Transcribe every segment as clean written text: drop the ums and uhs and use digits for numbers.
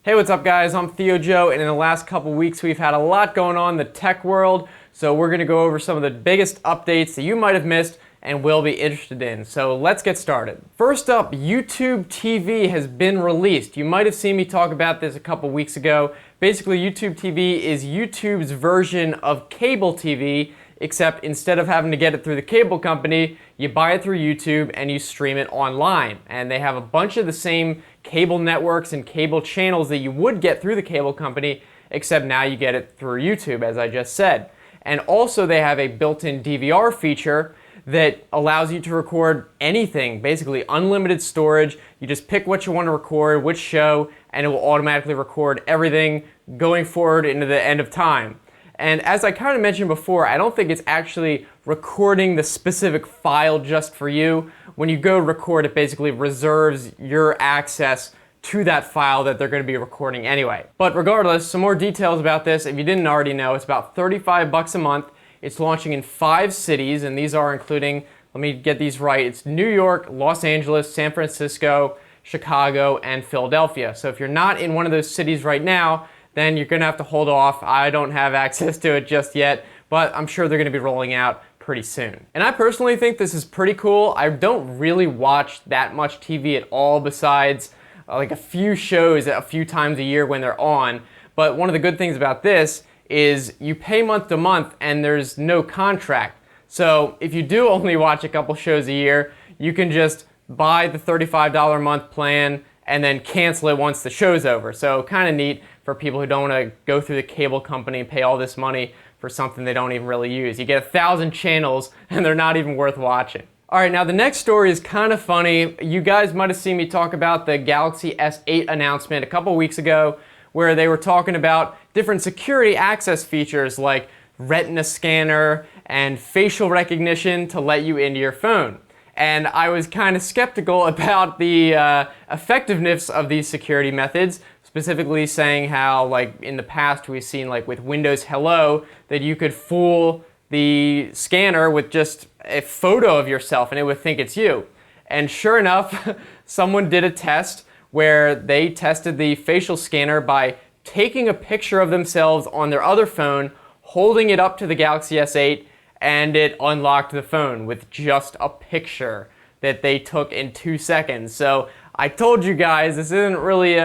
Hey, what's up guys? I'm Theo Joe, and in the last couple weeks we've had a lot going on in the tech world, so we're going to go over some of the biggest updates that you might have missed and will be interested in. So let's get started. First up, YouTube TV has been released. You might have seen me talk about this a couple weeks ago. Basically, YouTube TV is YouTube's version of cable TV, except instead of having to get it through the cable company, you buy it through YouTube and you stream it online. And they have a bunch of the same cable networks and cable channels that you would get through the cable company, except now you get it through YouTube, as I just said. And also they have a built-in DVR feature that allows you to record anything, basically unlimited storage. You just pick what you want to record, which show, and it will automatically record everything going forward into the end of time. And as I kind of mentioned before, I don't think it's actually recording the specific file just for you. When you go record, it basically reserves your access to that file that they're going to be recording anyway. But regardless, some more details about this. If you didn't already know, it's about $35 a month. It's launching in 5 cities, and these are including, let me get these right, it's New York, Los Angeles, San Francisco, Chicago, and Philadelphia. So if you're not in one of those cities right now, then you're going to have to hold off. I don't have access to it just yet, but I'm sure they're going to be rolling out pretty soon. And I personally think this is pretty cool. I don't really watch that much TV at all besides like a few shows a few times a year when they're on. But one of the good things about this is you pay month to month and there's no contract. So if you do only watch a couple shows a year, you can just buy the $35 a month plan and then cancel it once the show's over. So kind of neat for people who don't want to go through the cable company and pay all this money for something they don't even really use. You get 1,000 channels and they're not even worth watching. Alright, now the next story is kind of funny. You guys might have seen me talk about the Galaxy S8 announcement a couple weeks ago, where they were talking about different security access features like retina scanner and facial recognition to let you into your phone. And I was kind of skeptical about the effectiveness of these security methods, specifically saying how, like, in the past we've seen, like with Windows Hello, that you could fool the scanner with just a photo of yourself and it would think it's you. And sure enough, someone did a test where they tested the facial scanner by taking a picture of themselves on their other phone, holding it up to the Galaxy S8, and it unlocked the phone with just a picture that they took in 2 seconds. So I told you guys, this isn't really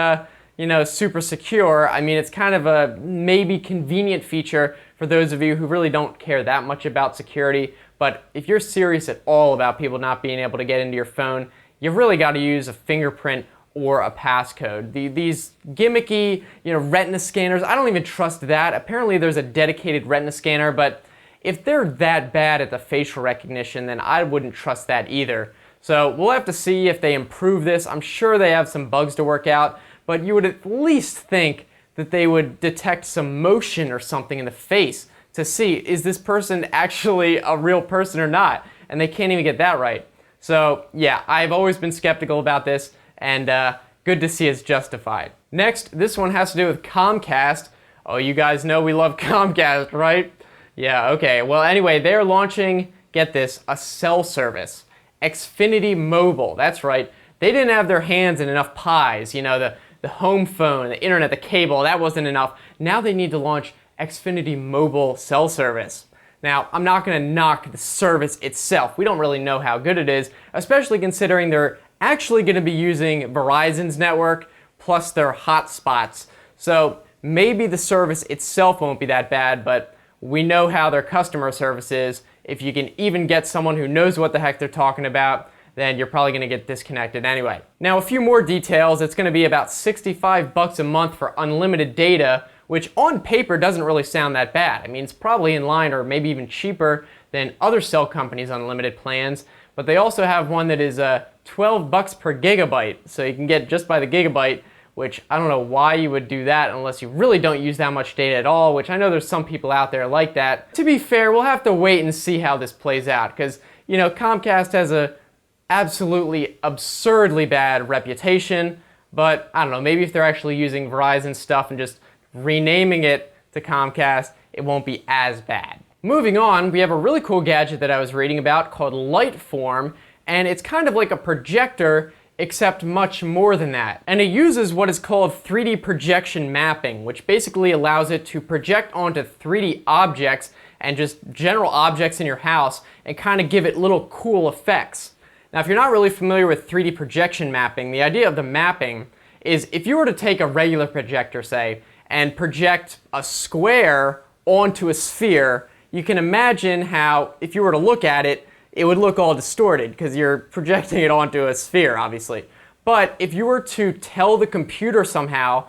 super secure. I mean, it's kind of a maybe convenient feature for those of you who really don't care that much about security. But if you're serious at all about people not being able to get into your phone, you've really got to use a fingerprint or a passcode. These gimmicky, retina scanners, I don't even trust that. Apparently there's a dedicated retina scanner, but if they're that bad at the facial recognition, then I wouldn't trust that either. So we'll have to see if they improve this. I'm sure they have some bugs to work out, but you would at least think that they would detect some motion or something in the face to see, is this person actually a real person or not? And they can't even get that right. So yeah, I've always been skeptical about this, and good to see it's justified. Next, this one has to do with Comcast. Oh, you guys know we love Comcast, right? Yeah, okay. Well, anyway, they're launching, get this, a cell service. Xfinity Mobile, that's right. They didn't have their hands in enough pies, the home phone, the internet, the cable, that wasn't enough. Now they need to launch Xfinity Mobile cell service. Now, I'm not going to knock the service itself. We don't really know how good it is, especially considering they're actually going to be using Verizon's network plus their hotspots. So maybe the service itself won't be that bad, but we know how their customer service is. If you can even get someone who knows what the heck they're talking about, then you're probably going to get disconnected anyway. Now, a few more details. It's going to be about $65 a month for unlimited data, which on paper doesn't really sound that bad. I mean, it's probably in line or maybe even cheaper than other cell companies' unlimited plans, but they also have one that is $12 per gigabyte, so you can get just by the gigabyte, which I don't know why you would do that unless you really don't use that much data at all, which I know there's some people out there like that. To be fair, we'll have to wait and see how this plays out, because Comcast has a absolutely absurdly bad reputation, but I don't know, maybe if they're actually using Verizon stuff and just renaming it to Comcast, it won't be as bad. Moving on, we have a really cool gadget that I was reading about called Lightform, and it's kind of like a projector except much more than that. And it uses what is called 3D projection mapping, which basically allows it to project onto 3D objects and just general objects in your house and kind of give it little cool effects. Now, if you're not really familiar with 3D projection mapping, the idea of the mapping is if you were to take a regular projector, say, and project a square onto a sphere, you can imagine how, if you were to look at it, it would look all distorted because you're projecting it onto a sphere, obviously. But if you were to tell the computer somehow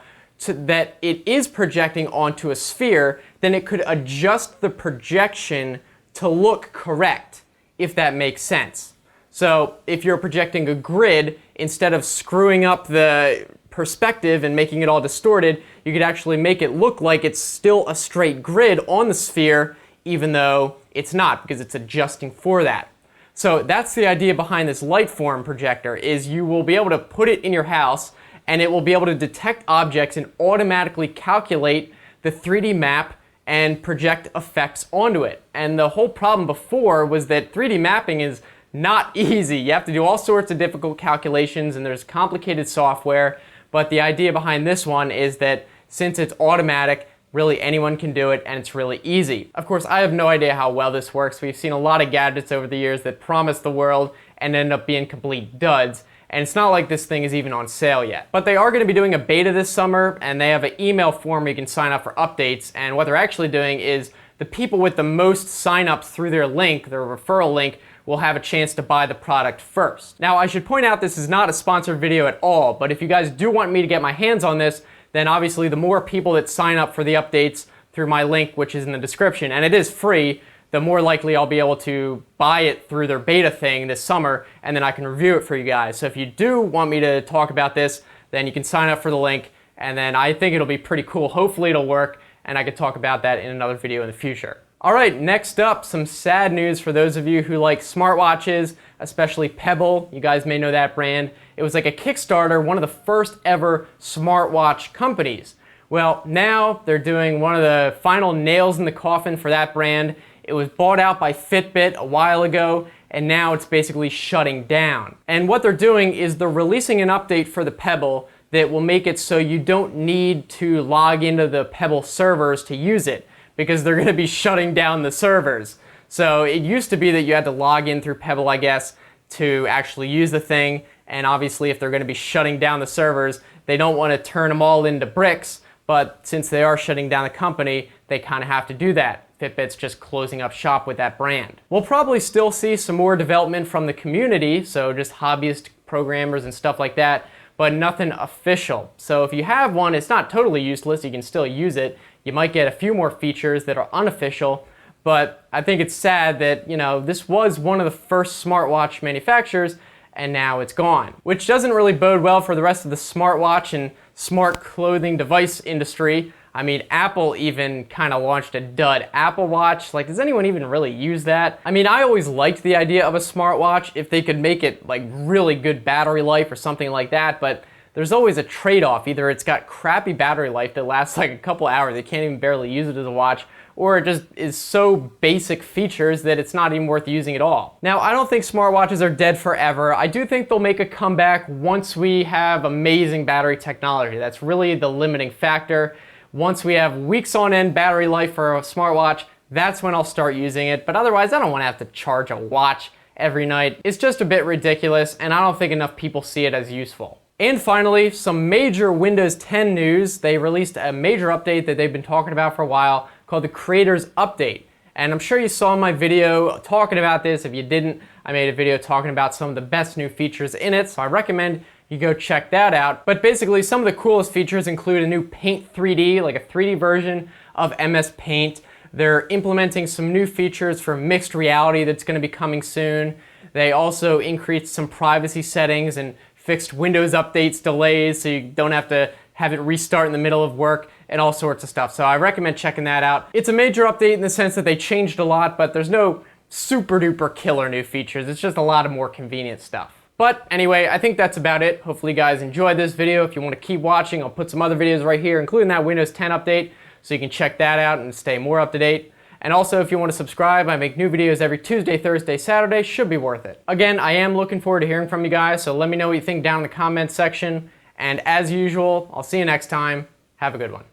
that it is projecting onto a sphere, then it could adjust the projection to look correct, if that makes sense. So if you're projecting a grid, instead of screwing up the perspective and making it all distorted, you could actually make it look like it's still a straight grid on the sphere, even though it's not, because it's adjusting for that. So that's the idea behind this Lightform projector, is you will be able to put it in your house and it will be able to detect objects and automatically calculate the 3D map and project effects onto it. And the whole problem before was that 3D mapping is not easy. You have to do all sorts of difficult calculations and there's complicated software, but the idea behind this one is that since it's automatic, really anyone can do it and it's really easy. Of course, I have no idea how well this works. We've seen a lot of gadgets over the years that promise the world and end up being complete duds. And it's not like this thing is even on sale yet. But they are going to be doing a beta this summer, and they have an email form where you can sign up for updates. And what they're actually doing is the people with the most signups through their link, their referral link, will have a chance to buy the product first. Now, I should point out this is not a sponsored video at all, but if you guys do want me to get my hands on this, then obviously the more people that sign up for the updates through my link, which is in the description, and it is free, the more likely I'll be able to buy it through their beta thing this summer, and then I can review it for you guys. So if you do want me to talk about this, then you can sign up for the link, and then I think it'll be pretty cool. Hopefully it'll work, and I could talk about that in another video in the future. All right, next up, some sad news for those of you who like smartwatches, especially Pebble. You guys may know that brand. It was like a Kickstarter, one of the first ever smartwatch companies. Well, now they're doing one of the final nails in the coffin for that brand. It was bought out by Fitbit a while ago, and now it's basically shutting down. And what they're doing is they're releasing an update for the Pebble that will make it so you don't need to log into the Pebble servers to use it, because they're going to be shutting down the servers. So it used to be that you had to log in through Pebble, I guess, to actually use the thing, and obviously if they're going to be shutting down the servers, they don't want to turn them all into bricks, but since they are shutting down the company, they kind of have to do that. Fitbit's just closing up shop with that brand. We'll probably still see some more development from the community, so just hobbyist programmers and stuff like that, but nothing official. So if you have one, it's not totally useless, you can still use it. You might get a few more features that are unofficial, but I think it's sad that, you know, this was one of the first smartwatch manufacturers and now it's gone. Which doesn't really bode well for the rest of the smartwatch and smart clothing device industry. I mean, Apple even kind of launched a dud Apple Watch. Like, does anyone even really use that? I mean, I always liked the idea of a smartwatch if they could make it like really good battery life or something like that, but there's always a trade-off. Either it's got crappy battery life that lasts like a couple hours, they can't even barely use it as a watch, or it just is so basic features that it's not even worth using at all. Now, I don't think smartwatches are dead forever. I do think they'll make a comeback once we have amazing battery technology. That's really the limiting factor. Once we have weeks on end battery life for a smartwatch, that's when I'll start using it. But otherwise, I don't want to have to charge a watch every night. It's just a bit ridiculous, and I don't think enough people see it as useful. And finally, some major Windows 10 news. They released a major update that they've been talking about for a while called the Creators Update. And I'm sure you saw my video talking about this. If you didn't, I made a video talking about some of the best new features in it, so I recommend you go check that out. But basically, some of the coolest features include a new Paint 3D, like a 3D version of MS Paint. They're implementing some new features for mixed reality that's going to be coming soon. They also increased some privacy settings and fixed Windows updates delays so you don't have to have it restart in the middle of work and all sorts of stuff. So I recommend checking that out. It's a major update in the sense that they changed a lot, but there's no super duper killer new features. It's just a lot of more convenient stuff. But anyway, I think that's about it. Hopefully you guys enjoyed this video. If you want to keep watching, I'll put some other videos right here, including that Windows 10 update, so you can check that out and stay more up to date. And also, if you want to subscribe, I make new videos every Tuesday, Thursday, Saturday. Should be worth it. Again, I am looking forward to hearing from you guys, so let me know what you think down in the comments section. And as usual, I'll see you next time. Have a good one.